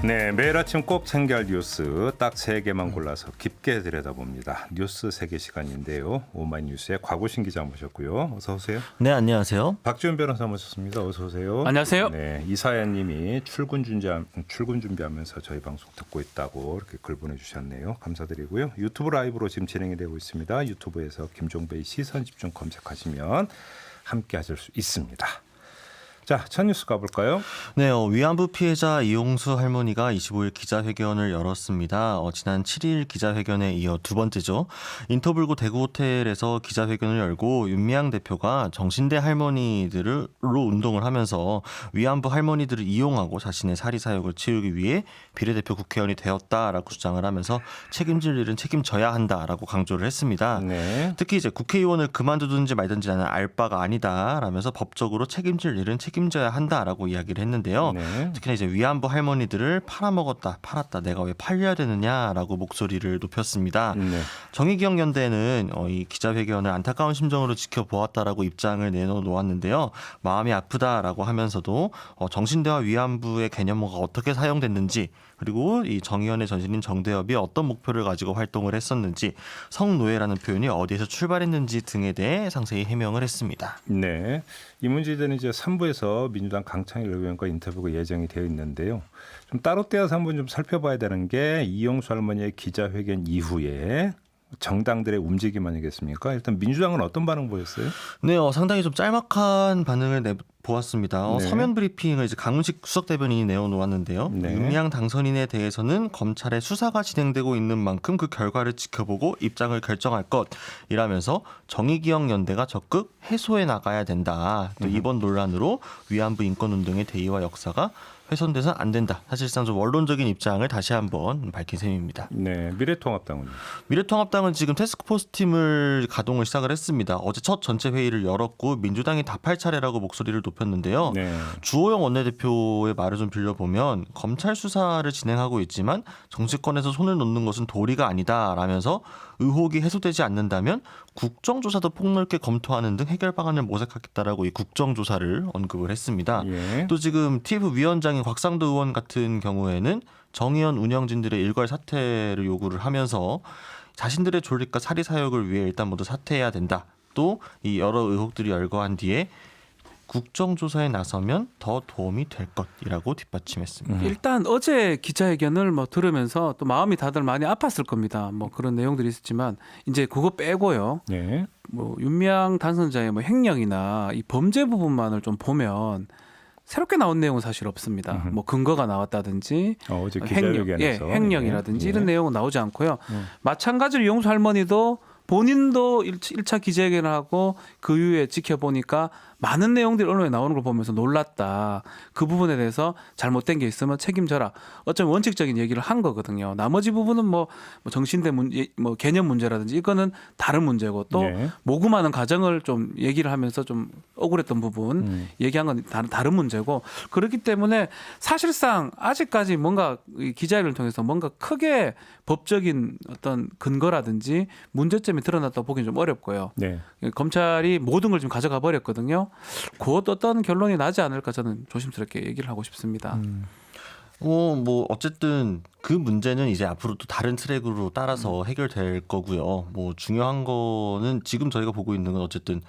네, 매일 아침 꼭 챙겨야 할 뉴스 딱 3개만 골라서 깊게 들여다봅니다. 뉴스 3개 시간인데요. 오마이뉴스의 곽우신 기자 모셨고요. 어서 오세요. 네, 안녕하세요. 박지훈 변호사 모셨습니다. 어서 오세요. 안녕하세요. 네, 이사연님이 출근 준비하면서 저희 방송 듣고 있다고 이렇게 글 보내주셨네요. 감사드리고요. 유튜브 라이브로 지금 진행이 되고 있습니다. 유튜브에서 김종배의 시선집중 검색하시면 함께하실 수 있습니다. 자, 첫 뉴스 가볼까요? 네, 위안부 피해자 이용수 할머니가 25일 기자회견을 열었습니다. 지난 7일 기자회견에 이어 두 번째죠. 인터불구 대구 호텔에서 기자회견을 열고 윤미향 대표가 정신대 할머니들로 운동을 하면서 위안부 할머니들을 이용하고 자신의 사리 사욕을 채우기 위해 비례대표 국회의원이 되었다라고 주장을 하면서 책임질 일은 책임져야 한다라고 강조를 했습니다. 네. 특히 이제 국회의원을 그만두든지 말든지 나는 알 바가 아니다라면서 법적으로 책임질 일은 책임져야 한다라고 이야기를 했는데요. 네. 특히나 이제 위안부 할머니들을 팔아먹었다, 팔았다, 내가 왜 팔려야 되느냐라고 목소리를 높였습니다. 네. 정의기억연대는 이 기자회견을 안타까운 심정으로 지켜보았다라고 입장을 내놓았는데요. 마음이 아프다라고 하면서도 정신대와 위안부의 개념어가 어떻게 사용됐는지, 그리고 이 정의연의 전신인 정대협이 어떤 목표를 가지고 활동을 했었는지, 성노예라는 표현이 어디에서 출발했는지 등에 대해 상세히 해명을 했습니다. 네, 이 문제는 이제 3부에서 민주당 강창일 의원과 인터뷰가 예정이 되어 있는데요. 좀 따로 떼어서 한번 좀 살펴봐야 되는 게 이용수 할머니의 기자회견 이후에 정당들의 움직임 아니겠습니까? 일단 민주당은 어떤 반응 보였어요? 네, 상당히 좀 짤막한 반응을 보았습니다. 네. 서면 브리핑을 이제 강훈식 수석 대변인이 내어놓았는데요. 네. 윤미향 당선인에 대해서는 검찰의 수사가 진행되고 있는 만큼 그 결과를 지켜보고 입장을 결정할 것이라면서 정의기억연대가 적극 해소해 나가야 된다. 또 이번 논란으로 위안부 인권운동의 대의와 역사가 훼손돼서는 안 된다. 사실상 좀 원론적인 입장을 다시 한번 밝힌 셈입니다. 네, 미래통합당은요? 미래통합당은 지금 태스크포스 팀을 가동을 시작을 했습니다. 어제 첫 전체 회의를 열었고 민주당이 답할 차례라고 목소리를 높였는데요. 네. 주호영 원내대표의 말을 좀 빌려보면 검찰 수사를 진행하고 있지만 정치권에서 손을 놓는 것은 도리가 아니다라면서 의혹이 해소되지 않는다면 국정조사도 폭넓게 검토하는 등 해결 방안을 모색하겠다라고 이 국정조사를 언급을 했습니다. 예. 또 지금 TF 위원장인 곽상도 의원 같은 경우에는 정의연 운영진들의 일괄 사퇴를 요구를 하면서 자신들의 존립과 사리 사욕을 위해 일단 모두 사퇴해야 된다. 또 이 여러 의혹들이 열거한 뒤에 국정조사에 나서면 더 도움이 될 것이라고 뒷받침했습니다. 일단 어제 기자회견을 들으면서 또 마음이 다들 많이 아팠을 겁니다. 그런 내용들이 있었지만 이제 그거 빼고요. 네. 윤미향 당선자의 횡령이나 이 범죄 부분만을 좀 보면 새롭게 나온 내용은 사실 없습니다. 근거가 나왔다든지 어제 기자회견에서 횡령이라든지 네. 이런 내용은 나오지 않고요. 마찬가지로 이용수 할머니도 본인도 1차 기자회견을 하고 그 이후에 지켜보니까 많은 내용들이 언론에 나오는 걸 보면서 놀랐다. 그 부분에 대해서 잘못된 게 있으면 책임져라. 어쩌면 원칙적인 얘기를 한 거거든요. 나머지 부분은 정신대 문제, 개념 문제라든지 이거는 다른 문제고 또 네. 모금하는 과정을 좀 얘기를 하면서 좀 억울했던 부분 얘기한 건 다른 문제고 그렇기 때문에 사실상 아직까지 뭔가 이 기자회견을 통해서 뭔가 크게 법적인 어떤 근거라든지 문제점이 드러났다고 보기는 좀 어렵고요. 네. 검찰이 모든 걸 좀 가져가 버렸거든요. 곧 어떤 결론이 나지 않을까 저는 조심스럽게 얘기를 하고 싶습니다. 어쨌든 그 문제는 이제 앞으로 또 다른 트랙으로 따라서 해결될 거고요. 중요한 거는 지금 저희가 보고 있는 건 어쨌든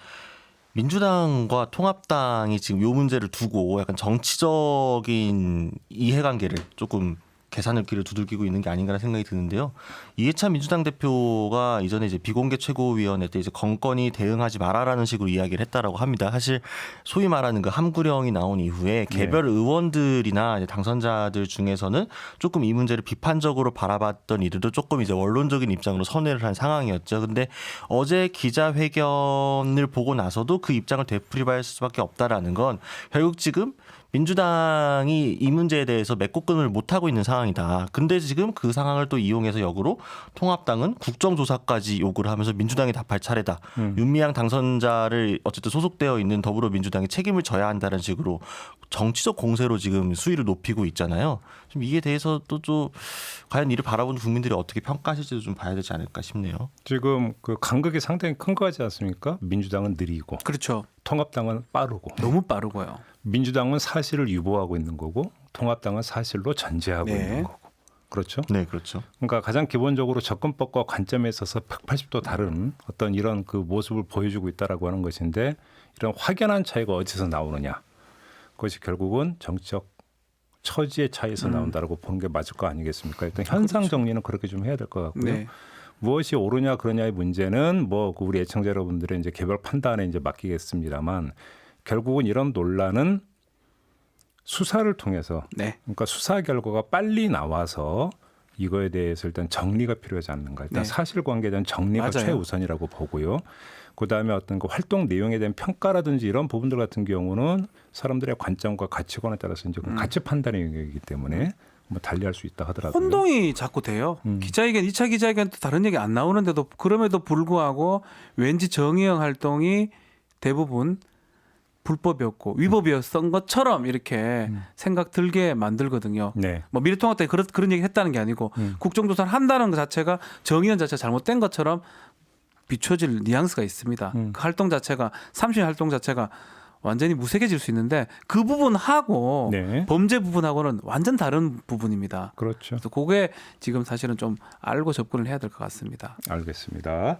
민주당과 통합당이 지금 요 문제를 두고 약간 정치적인 이해관계를 조금 계산을 길을 두들기고 있는 게 아닌가라는 생각이 드는데요. 이해찬 민주당 대표가 이전에 이제 비공개 최고위원회 때 이제 건건히 대응하지 마라라는 식으로 이야기를 했다라고 합니다. 사실 소위 말하는 그 함구령이 나온 이후에 개별 의원들이나 당선자들 중에서는 조금 이 문제를 비판적으로 바라봤던 이들도 조금 이제 원론적인 입장으로 선회를 한 상황이었죠. 근데 어제 기자회견을 보고 나서도 그 입장을 되풀이할 수밖에 없다라는 건 결국 지금 민주당이 이 문제에 대해서 맺고끈을 못하고 있는 상황이다. 근데 지금 그 상황을 또 이용해서 역으로 통합당은 국정조사까지 요구를 하면서 민주당이 답할 차례다. 윤미향 당선자를 어쨌든 소속되어 있는 더불어민주당이 책임을 져야 한다는 식으로 정치적 공세로 지금 수위를 높이고 있잖아요. 좀 이에 대해서도 좀 과연 이를 바라보는 국민들이 어떻게 평가하실지도 좀 봐야 되지 않을까 싶네요. 지금 그 간극이 상당히 큰 거 같지 않습니까? 민주당은 느리고 그렇죠. 통합당은 빠르고 너무 빠르고요. 민주당은 사실을 유보하고 있는 거고 통합당은 사실로 전제하고 네. 있는 거고. 그렇죠? 네, 그렇죠. 그러니까 가장 기본적으로 접근법과 관점에 있어서 180도 다른 어떤 이런 그 모습을 보여주고 있다라고 하는 것인데 이런 확연한 차이가 어디서 나오느냐. 그것이 결국은 정치적 처지의 차이에서 나온다라고 보는 게 맞을 거 아니겠습니까? 일단 현상 정리는 그렇게 좀 해야 될 것 같고요. 네. 무엇이 옳으냐 그러냐의 문제는 뭐 우리 애청자 여러분들의 이제 개별 판단에 이제 맡기겠습니다만 결국은 이런 논란은 수사를 통해서 네. 그러니까 수사 결과가 빨리 나와서 이거에 대해서 일단 정리가 필요하지 않는가. 일단 네. 사실관계에 대한 정리가 맞아요. 최우선이라고 보고요. 그다음에 어떤 그 활동 내용에 대한 평가라든지 이런 부분들 같은 경우는 사람들의 관점과 가치관에 따라서 이제 그 가치 판단의 영역이기 때문에 뭐 달리할 수 있다 하더라고요. 혼동이 자꾸 돼요. 기자회견 2차 기자회견 또 다른 얘기 안 나오는데도 그럼에도 불구하고 왠지 정의영 활동이 대부분 불법이었고 위법이었던 것처럼 이렇게 생각 들게 만들거든요. 네. 뭐 미래통합당이 그런 얘기 했다는 게 아니고 국정조사를 한다는 것 자체가 정의연 자체가 잘못된 것처럼 비춰질 뉘앙스가 있습니다. 그 활동 자체가 30년 활동 자체가 완전히 무색해질 수 있는데 그 부분하고 네. 범죄 부분하고는 완전 다른 부분입니다. 그렇죠. 그래서 그게 지금 사실은 좀 알고 접근을 해야 될 것 같습니다. 알겠습니다.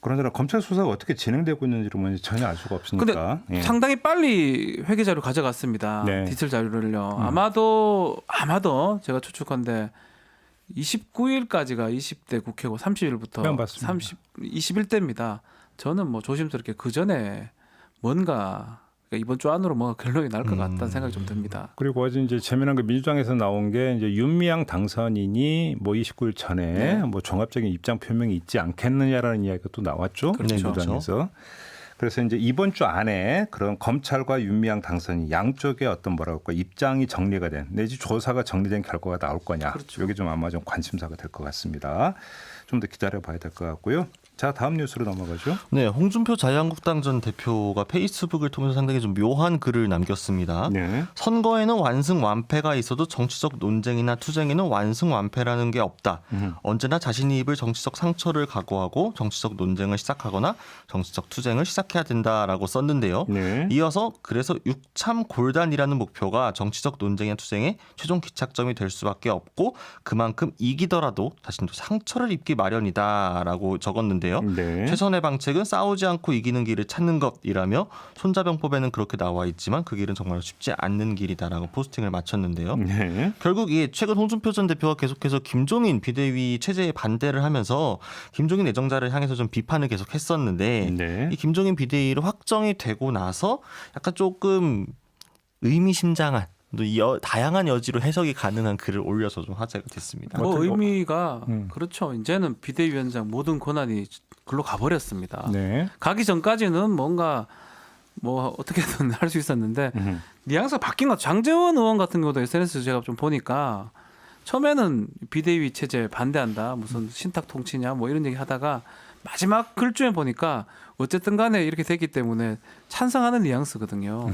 그러나 검찰 수사가 어떻게 진행되고 있는지는 전혀 알 수가 없으니까. 근데 상당히 빨리 회계 자료 가져갔습니다. 네. 디지털 자료를요. 아마도 제가 추측한데 29일까지가 20대 국회고 30일부터 네, 맞습니다. 21대입니다. 저는 뭐 조심스럽게 그 전에 뭔가 그러니까 이번 주 안으로 뭔가 결론이 날 것 같다는 생각이 좀 듭니다. 그리고 어제 이제 재미난 게 민주당에서 나온 게 이제 윤미향 당선인이 뭐 29일 전에 네. 뭐 종합적인 입장 표명이 있지 않겠느냐라는 이야기가 또 나왔죠. 그렇죠. 민주당에서. 그래서 이제 이번 주 안에 그런 검찰과 윤미향 당선인 양쪽의 어떤 뭐라고 할까 입장이 정리가 된 내지 조사가 정리된 결과가 나올 거냐. 그렇죠. 이게 좀 아마 좀 관심사가 될 것 같습니다. 좀 더 기다려 봐야 될 것 같고요. 자, 다음 뉴스로 넘어가죠. 네, 홍준표 자유한국당 전 대표가 페이스북을 통해서 상당히 좀 묘한 글을 남겼습니다. 네. 선거에는 완승 완패가 있어도 정치적 논쟁이나 투쟁에는 완승 완패라는 게 없다. 언제나 자신이 입을 정치적 상처를 각오하고 정치적 논쟁을 시작하거나 정치적 투쟁을 시작해야 된다라고 썼는데요. 네. 이어서 그래서 육참 골단이라는 목표가 정치적 논쟁이나 투쟁의 최종 기착점이 될 수밖에 없고 그만큼 이기더라도 자신도 상처를 입기 마련이다라고 적었는데요. 네. 최선의 방책은 싸우지 않고 이기는 길을 찾는 것이라며 손자병법에는 그렇게 나와 있지만 그 길은 정말 쉽지 않는 길이다라고 포스팅을 마쳤는데요. 네. 결국 이 최근 홍준표 전 대표가 계속해서 김종인 비대위 체제에 반대를 하면서 김종인 애정자를 향해서 좀 비판을 계속했었는데 네. 이 김종인 비대위로 확정이 되고 나서 약간 조금 의미심장한 또 다양한 여지로 해석이 가능한 글을 올려서 좀 화제가 됐습니다. 뭐 의미가 음. 그렇죠. 이제는 비대위원장 모든 권한이 글로 가버렸습니다. 네. 가기 전까지는 뭔가 뭐 어떻게든 할 수 있었는데 뉘앙스가 바뀐 것 같아요. 장제원 의원 같은 경우도 SNS 제가 좀 보니까 처음에는 비대위 체제 반대한다. 무슨 신탁 통치냐 뭐 이런 얘기 하다가 마지막 글쯤에 보니까 어쨌든 간에 이렇게 됐기 때문에 찬성하는 뉘앙스거든요.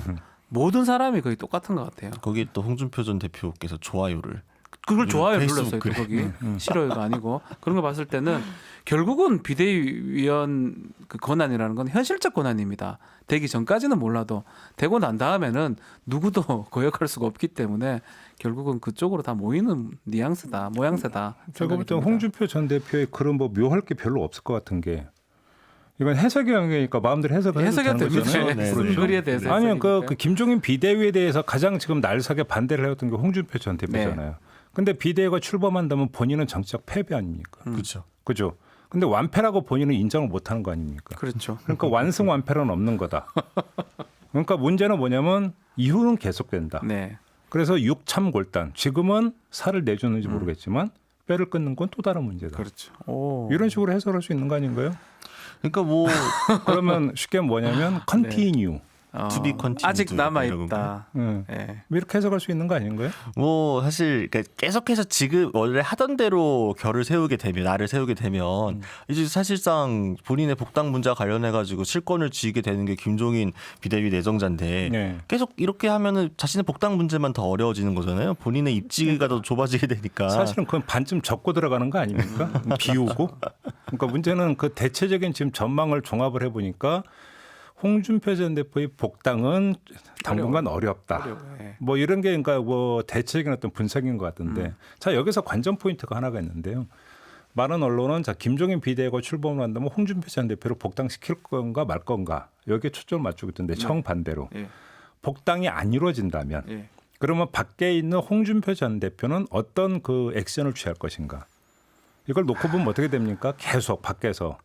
모든 사람이 거의 똑같은 것 같아요. 거기 또 홍준표 전 대표께서 좋아요를 그걸 좋아요 페이스북 눌렀어요. 또 글에. 거기 싫어요가 아니고 그런 거 봤을 때는 결국은 비대위원 그 권한이라는 건 현실적 권한입니다. 되기 전까지는 몰라도 되고 난 다음에는 누구도 거역할 수가 없기 때문에 결국은 그쪽으로 다 모이는 뉘앙스다, 모양새다. 제가 볼 때는 홍준표 전 대표의 글은 뭐 묘할 게 별로 없을 것 같은 게 이건 해석의 영역이니까 마음대로 해석을 해도 되는 됩니다. 거잖아요. 네, 쓴 그렇죠. 글에 대해서 아니요, 그 해석이니까요. 김종인 비대위에 대해서 가장 지금 날석에 반대를 해왔던 게 홍준표 전 대표잖아요. 근데 비대위가 출범한다면 본인은 정치적 패배 아닙니까? 그렇죠. 그죠? 근데 완패라고 본인은 인정을 못하는 거 아닙니까? 그렇죠. 그러니까 완승 완패는 없는 거다. 그러니까 문제는 뭐냐면 이후는 계속된다. 네. 그래서 육참골단 지금은 살을 내주는지 모르겠지만 뼈를 끊는 건 또 다른 문제다. 그렇죠. 오. 이런 식으로 해석할 수 있는 거 아닌가요? 그러니까 뭐 그러면 쉽게 뭐냐면 컨티뉴. To be continued 아직 남아 이런 있다. 네. 네. 이렇게 해석할 수 있는 거 아닌가요? 뭐 사실 그러니까 계속해서 지금 원래 하던 대로 결을 세우게 되면 나를 세우게 되면 이제 사실상 본인의 복당 문제와 관련해 가지고 실권을 쥐게 되는 게 김종인 비대위 내정자인데 네. 계속 이렇게 하면은 자신의 복당 문제만 더 어려워지는 거잖아요. 본인의 입지가 더 좁아지게 되니까. 사실은 그건 반쯤 접고 들어가는 거 아닙니까? 비우고. 그러니까 문제는 그 대체적인 지금 전망을 종합을 해보니까 홍준표 전 대표의 복당은 당분간 어렵다. 어려워요. 예. 뭐 이런 게 그러니까 뭐 대체적인 어떤 분석인 것 같은데 자 여기서 관전 포인트가 하나가 있는데요. 많은 언론은 자 김종인 비대위가 출범을 한다면 홍준표 전 대표를 복당시킬 건가 말 건가 여기에 초점을 맞추고 있던데 정반대로 예. 복당이 안 이루어진다면 예. 그러면 밖에 있는 홍준표 전 대표는 어떤 그 액션을 취할 것인가 이걸 놓고 보면 어떻게 됩니까? 계속 밖에서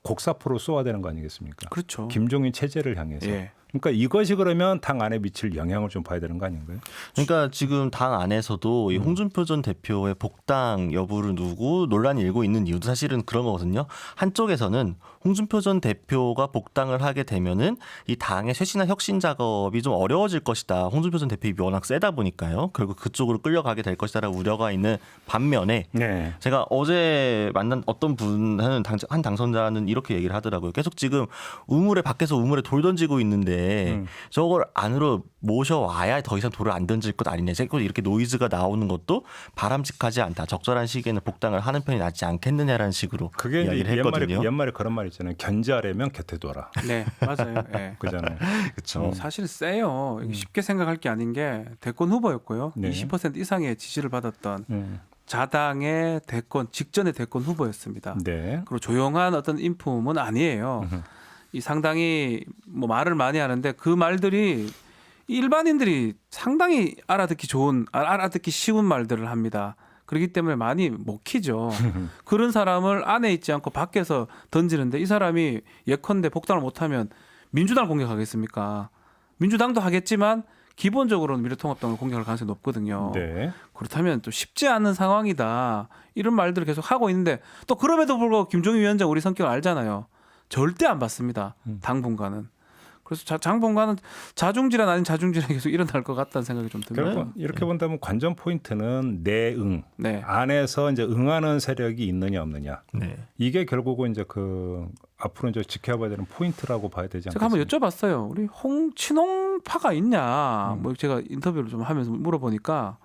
곡사포로 쏘아대는 거 아니겠습니까? 그렇죠. 김종인 체제를 향해서. 예. 그러니까 이것이 그러면 당 안에 미칠 영향을 좀 봐야 되는 거 아닌가요? 그러니까 지금 당 안에서도 이 홍준표 전 대표의 복당 여부를 두고 논란이 일고 있는 이유도 사실은 그런 거거든요. 한쪽에서는 홍준표 전 대표가 복당을 하게 되면은 이 당의 쇄신과 혁신 작업이 좀 어려워질 것이다. 홍준표 전 대표가 워낙 세다 보니까요. 결국 그쪽으로 끌려가게 될 것이다라고 우려가 있는 반면에 네. 제가 어제 만난 어떤 분은 한 당선자는 이렇게 얘기를 하더라고요. 계속 지금 밖에서 우물에 돌 던지고 있는데 저걸 안으로 모셔와야 더 이상 돌을 안 던질 것 아니냐. 자꾸 이렇게 노이즈가 나오는 것도 바람직하지 않다. 적절한 시기에는 복당을 하는 편이 낫지 않겠느냐라는 식으로 그게 이야기를 했거든요. 옛말에 그런 말 있잖아요. 견제하려면 곁에 둬라. 네, 맞아요. 예. 그잖아요. 그렇죠. 사실 세요. 이게 쉽게 생각할 게 아닌 게 대권 후보였고요. 네. 20% 이상의 지지를 받았던 자당의 대권 직전의 대권 후보였습니다. 네. 그리고 조용한 어떤 인품은 아니에요. 이 상당히 뭐 말을 많이 하는데 그 말들이 일반인들이 상당히 알아듣기 쉬운 말들을 합니다. 그렇기 때문에 많이 먹히죠. 그런 사람을 안에 있지 않고 밖에서 던지는데 이 사람이 예컨대 복당을 못하면 민주당을 공격하겠습니까? 민주당도 하겠지만 기본적으로는 미래통합당을 공격할 가능성이 높거든요. 네. 그렇다면 또 쉽지 않은 상황이다. 이런 말들을 계속 하고 있는데 또 그럼에도 불구하고 김종인 위원장 우리 성격을 알잖아요. 절대 안 받습니다. 당분간은. 그래서 장본관은 자중질환 아닌 자중질환이 계속 일어날 것 같다는 생각이 좀 듭니다. 그러니까 이렇게 본다면 관전 포인트는 내응 네. 안에서 이제 응하는 세력이 있느냐 없느냐. 네. 이게 결국은 이제 그 앞으로 이제 지켜봐야 되는 포인트라고 봐야 되지 제가 한번 않겠습니까? 여쭤봤어요. 우리 친홍파가 있냐? 뭐 제가 인터뷰를 좀 하면서 물어보니까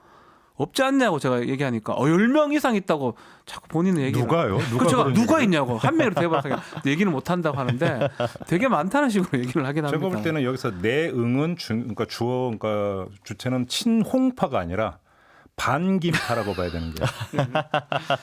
없지 않냐고 제가 얘기하니까 10명 이상 있다고 자꾸 본인은 얘기를 누가요? 그 제가 그런 누가 얘기를? 있냐고 한 명으로 대박하게 얘기를 못 한다고 하는데 되게 많다는 식으로 얘기를 하긴 합니다. 제가 볼 때는 여기서 내응은 그러니까 그러니까 주체는 친홍파가 아니라 반김파라고 봐야 되는 게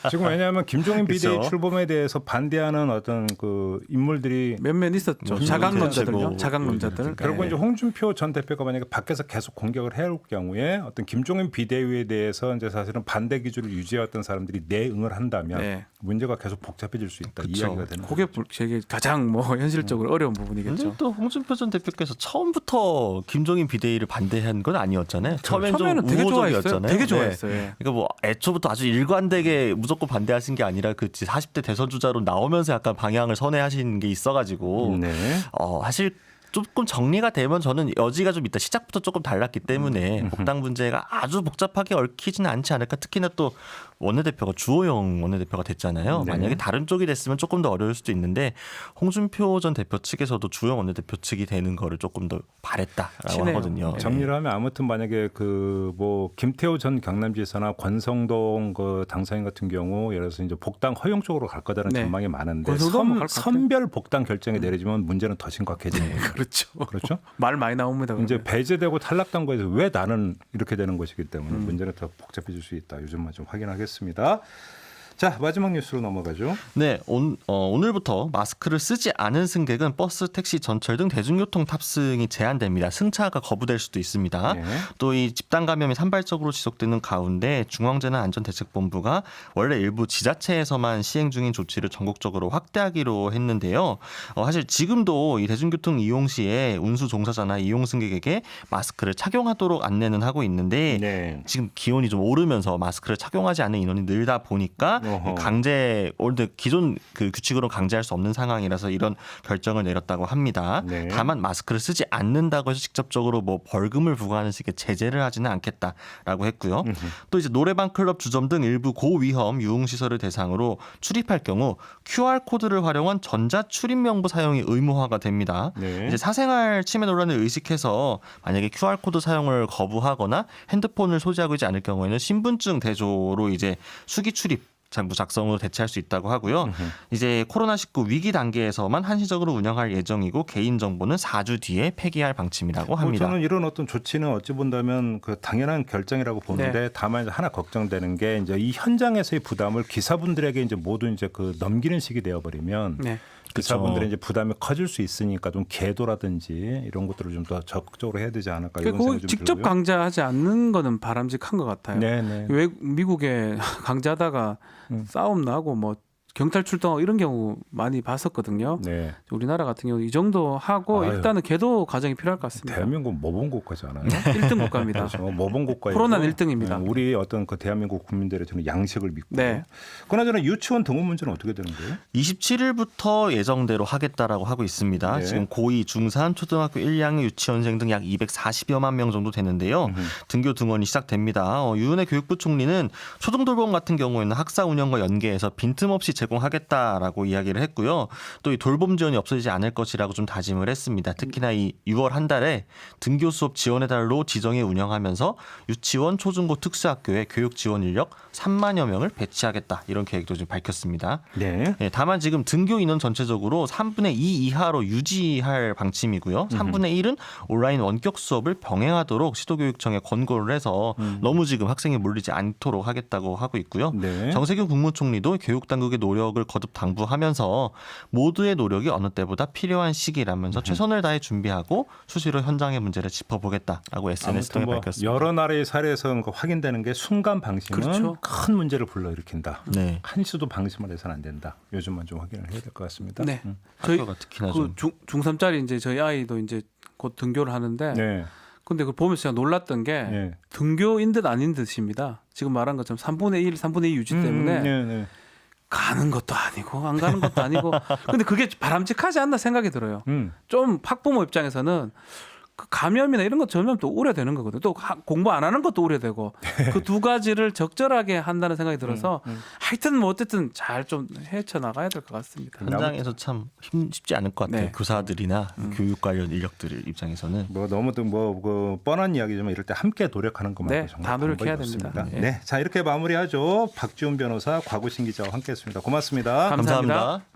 지금 왜냐하면 김종인 비대위 그쵸. 출범에 대해서 반대하는 어떤 그 인물들이 몇몇 있었죠. 뭐 자강론자들요. 대체고 자강론자들. 결국 네. 이제 홍준표 전 대표가 만약에 밖에서 계속 공격을 해올 경우에 어떤 김종인 비대위에 대해서 이제 사실은 반대 기조를 유지해왔던 사람들이 내응을 한다면 네. 문제가 계속 복잡해질 수 있다 이 그쵸. 이야기가 되는 그게 거죠. 제게 가장 뭐 현실적으로 어려운 부분이겠죠. 근데 또 홍준표 전 대표께서 처음부터 김종인 비대위를 반대한 건 아니었잖아요. 처음엔 좀 처음에는 되게 좋아했어요. 우호적이었잖아요. 되게 네. 좋아했어요. 그러니까 뭐 애초부터 아주 일관되게 무조건 반대하신 게 아니라 그 40대 대선 주자로 나오면서 약간 방향을 선회하신 게 있어가지고 네. 사실 조금 정리가 되면 저는 여지가 좀 있다. 시작부터 조금 달랐기 때문에 복당 문제가 아주 복잡하게 얽히지는 않지 않을까. 특히나 또 원내대표가 주호영 원내대표가 됐잖아요. 네. 만약에 다른 쪽이 됐으면 조금 더 어려울 수도 있는데 홍준표 전 대표 측에서도 주호영 원내대표 측이 되는 거를 조금 더 바랬다라고 친해요. 하거든요. 네. 정리를 하면 아무튼 만약에 그 뭐 김태호 전 경남지사나 권성동 그 당사인 같은 경우 예를 들어서 이제 복당 허용 쪽으로 갈 거다라는 네. 전망이 많은데 권성동 갈것 같아요. 선별 복당 결정이 내려지면 문제는 더 심각해지는 거죠. 그렇죠. 그렇죠? 말 많이 나옵니다. 이제 그러면. 배제되고 탈락된 거에서 왜 나는 이렇게 되는 것이기 때문에 문제는 더 복잡해질 수 있다. 요즘만 좀 확인하겠습니다. 자 마지막 뉴스로 넘어가죠. 네, 오늘부터 마스크를 쓰지 않은 승객은 버스, 택시, 전철 등 대중교통 탑승이 제한됩니다. 승차가 거부될 수도 있습니다. 네. 또 이 집단 감염이 산발적으로 지속되는 가운데 중앙재난안전대책본부가 원래 일부 지자체에서만 시행 중인 조치를 전국적으로 확대하기로 했는데요. 사실 지금도 이 대중교통 이용 시에 운수 종사자나 이용 승객에게 마스크를 착용하도록 안내는 하고 있는데 네. 지금 기온이 좀 오르면서 마스크를 착용하지 않는 인원이 늘다 보니까 어허. 기존 그 규칙으로 강제할 수 없는 상황이라서 이런 결정을 내렸다고 합니다. 네. 다만 마스크를 쓰지 않는다고 해서 직접적으로 뭐 벌금을 부과하는 식의 제재를 하지는 않겠다라고 했고요. 또 이제 노래방, 클럽, 주점 등 일부 고위험 유흥시설을 대상으로 출입할 경우 QR 코드를 활용한 전자 출입 명부 사용이 의무화가 됩니다. 네. 이제 사생활 침해 논란을 의식해서 만약에 QR 코드 사용을 거부하거나 핸드폰을 소지하고 있지 않을 경우에는 신분증 대조로 이제 수기 출입 정부 작성으로 대체할 수 있다고 하고요. 이제 코로나19 위기 단계에서만 한시적으로 운영할 예정이고 개인 정보는 4주 뒤에 폐기할 방침이라고 합니다. 저는 이런 어떤 조치는 어찌 본다면 그 당연한 결정이라고 보는데 다만 하나 걱정되는 게 이제 이 현장에서의 부담을 기사분들에게 이제 모두 이제 그 넘기는 식이 되어버리면 네. 기사분들의 이제 부담이 커질 수 있으니까 좀 계도라든지 이런 것들을 좀 더 적극적으로 해야 되지 않을까 이런 그거 생각이 좀 직접 들고요. 강제하지 않는 거는 바람직한 것 같아요. 네네. 왜 미국에 강제하다가 싸움 나고 뭐 경찰 출동하고 이런 경우 많이 봤었거든요. 네. 우리나라 같은 경우 이 정도 하고 아유. 일단은 계도 과정이 필요할 것 같습니다. 대한민국 모범 국가잖아요. 1등 국가입니다. 그렇죠. 모범 국가이고 코로나는 1등입니다. 우리 어떤 그 대한민국 국민들의 저는 양식을 믿고. 네. 그나저나 유치원 등원 문제는 어떻게 되는 거예요? 27일부터 예정대로 하겠다라고 하고 있습니다. 네. 지금 고2, 중3, 초등학교 1, 2학년 유치원생 등 약 240여만 명 정도 되는데요. 등교 등원이 시작됩니다. 유은혜 교육부 총리는 초등돌봄 같은 경우에는 학사 운영과 연계해서 빈틈없이 제공하겠다라고 이야기를 했고요. 또 이 돌봄 지원이 없어지지 않을 것이라고 좀 다짐을 했습니다. 특히나 이 6월 한 달에 등교 수업 지원해달로 지정해 운영하면서 유치원, 초중고 특수학교에 교육 지원 인력 3만여 명을 배치하겠다 이런 계획도 좀 밝혔습니다. 네. 예, 다만 지금 등교 인원 전체적으로 3분의 2 이하로 유지할 방침이고요. 3분의 1은 온라인 원격 수업을 병행하도록 시도교육청에 권고를 해서 너무 지금 학생이 몰리지 않도록 하겠다고 하고 있고요. 네. 정세균 국무총리도 교육당국의 노력을 거듭 당부하면서 모두의 노력이 어느 때보다 필요한 시기라면서 최선을 다해 준비하고 수시로 현장의 문제를 짚어보겠다라고 SNS 통해 뭐 밝혔습니다. 여러 나라의 사례에서 확인되는 게 순간 방심은 그렇죠. 큰 문제를 불러일으킨다. 네. 한시도 방심을 해서는 안 된다. 요즘만 좀 확인을 해야 될 것 같습니다. 네. 학교가 저희 특히나 그 좀 중3짜리 이제 저희 아이도 이제 곧 등교를 하는데 네. 근데 그걸 보면서 제가 놀랐던 게 네. 등교인 듯 아닌 듯입니다. 지금 말한 것처럼 3분의 1, 3분의 2 유지 때문에 네. 가는 것도 아니고 안 가는 것도 아니고 근데 그게 바람직하지 않나 생각이 들어요. 좀 학부모 입장에서는 그 감염이나 이런 것 전면 또 우려되는 거거든요. 또 공부 안 하는 것도 우려되고 그 두 가지를 적절하게 한다는 생각이 들어서 하여튼 뭐 어쨌든 잘 좀 헤쳐나가야 될 것 같습니다. 현장에서 참 쉽지 않을 것 같아요. 네. 교사들이나 교육 관련 인력들 입장에서는. 뭐 너무 그 뻔한 이야기지만 이럴 때 함께 노력하는 것만큼 네, 정말 다 노력해야 방법이 됩니다. 없습니다. 네. 네, 자 이렇게 마무리하죠. 박지훈 변호사, 곽우신 기자와 함께했습니다. 고맙습니다. 감사합니다. 감사합니다.